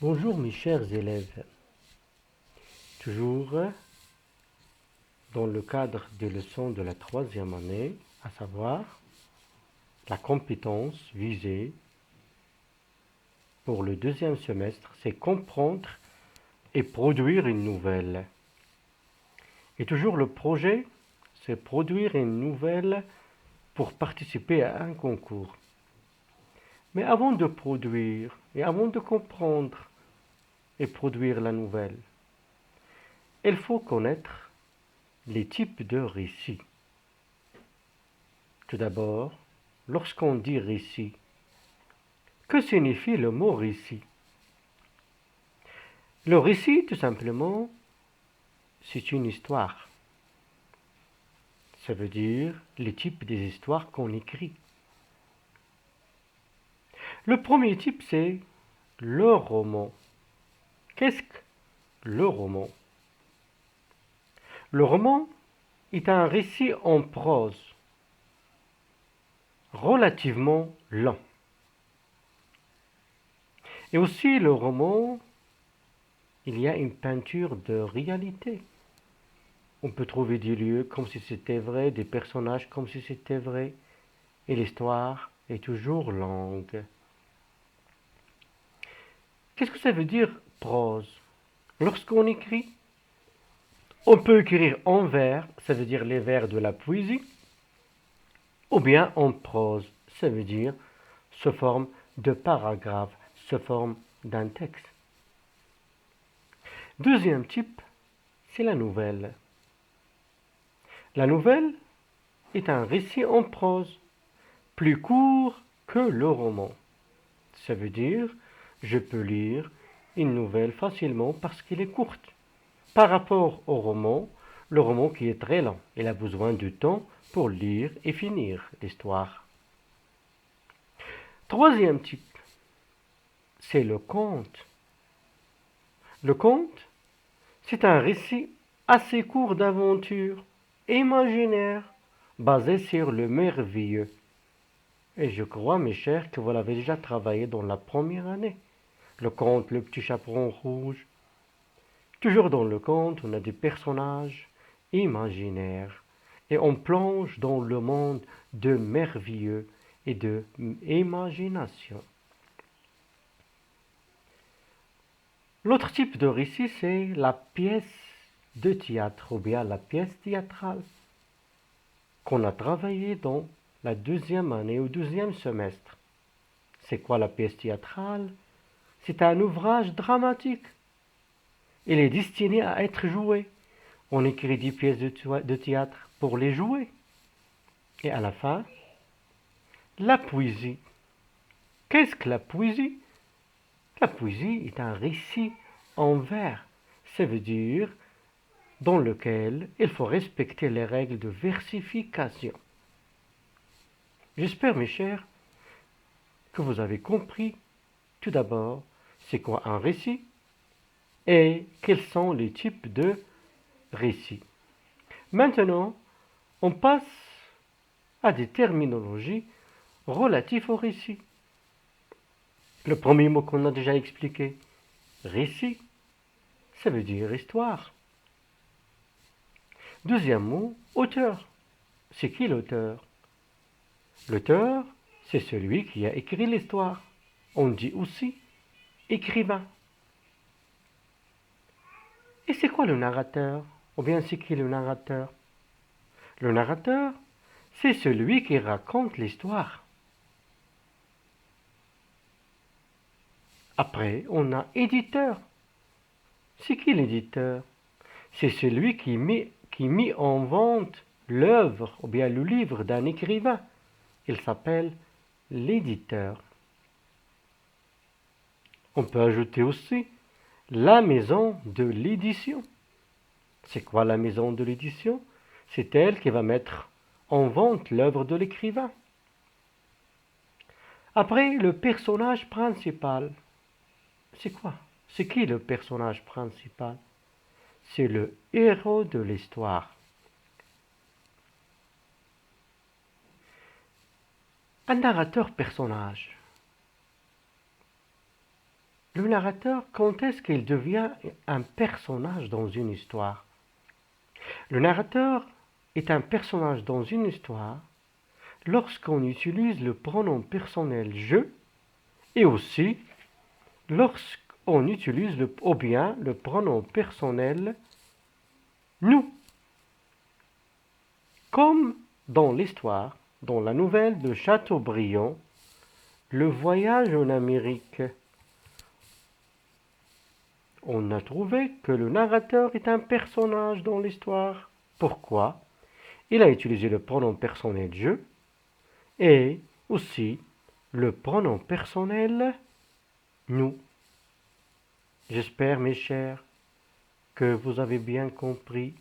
Bonjour mes chers élèves, toujours dans le cadre des leçons de la troisième année, à savoir la compétence visée pour le deuxième semestre, c'est comprendre et produire une nouvelle. Et toujours le projet, c'est produire une nouvelle pour participer à un concours. Mais avant de produire et avant de comprendre et produire la nouvelle, il faut connaître les types de récits. Tout d'abord, lorsqu'on dit récit, que signifie le mot récit? Le récit, tout simplement, c'est une histoire. Ça veut dire les types des histoires qu'on écrit. Le premier type, c'est le roman. Qu'est-ce que le roman? Le roman est un récit en prose, relativement lent. Et aussi, le roman, il y a une peinture de réalité. On peut trouver des lieux comme si c'était vrai, des personnages comme si c'était vrai, et l'histoire est toujours longue. Qu'est-ce que ça veut dire prose? Lorsqu'on écrit, on peut écrire en vers, ça veut dire les vers de la poésie, ou bien en prose, ça veut dire sous forme de paragraphe, sous forme d'un texte. Deuxième type, c'est la nouvelle. La nouvelle est un récit en prose, plus court que le roman. Ça veut dire, je peux lire une nouvelle facilement parce qu'elle est courte. Par rapport au roman, le roman qui est très lent, il a besoin de temps pour lire et finir l'histoire. Troisième type, c'est le conte. Le conte, c'est un récit assez court d'aventure imaginaire basé sur le merveilleux. Et je crois, mes chers, que vous l'avez déjà travaillé dans la première année. Le conte, le petit chaperon rouge. Toujours dans le conte, on a des personnages imaginaires. Et on plonge dans le monde de merveilleux et de imagination. L'autre type de récit, c'est la pièce de théâtre ou bien la pièce théâtrale qu'on a travaillé dans la deuxième année ou deuxième semestre. C'est quoi la pièce théâtrale? C'est un ouvrage dramatique. Il est destiné à être joué. On écrit des pièces de théâtre pour les jouer. Et à la fin, la poésie. Qu'est-ce que la poésie? La poésie est un récit en vers. Ça veut dire dans lequel il faut respecter les règles de versification. J'espère, mes chers, que vous avez compris tout d'abord c'est quoi un récit et quels sont les types de récits. Maintenant, on passe à des terminologies relatives au récit. Le premier mot qu'on a déjà expliqué, récit, ça veut dire histoire. Deuxième mot, auteur. C'est qui l'auteur? L'auteur, c'est celui qui a écrit l'histoire. On dit aussi écrivain. Et c'est quoi le narrateur? Ou bien c'est qui le narrateur? Le narrateur, c'est celui qui raconte l'histoire. Après, on a éditeur. C'est qui l'éditeur? C'est celui qui met en vente l'œuvre ou bien le livre d'un écrivain. Il s'appelle l'éditeur. On peut ajouter aussi la maison de l'édition. C'est quoi la maison de l'édition? C'est elle qui va mettre en vente l'œuvre de l'écrivain. Après, le personnage principal. C'est quoi? C'est qui le personnage principal? C'est le héros de l'histoire. Un narrateur personnage. Le narrateur, quand est-ce qu'il devient un personnage dans une histoire? Le narrateur est un personnage dans une histoire lorsqu'on utilise le pronom personnel je et aussi lorsqu'on utilise ou bien le pronom personnel nous. Comme dans l'histoire, dans la nouvelle de Chateaubriand, le voyage en Amérique. On a trouvé que le narrateur est un personnage dans l'histoire. Pourquoi? Il a utilisé le pronom personnel je et aussi le pronom personnel nous. J'espère, mes chers, que vous avez bien compris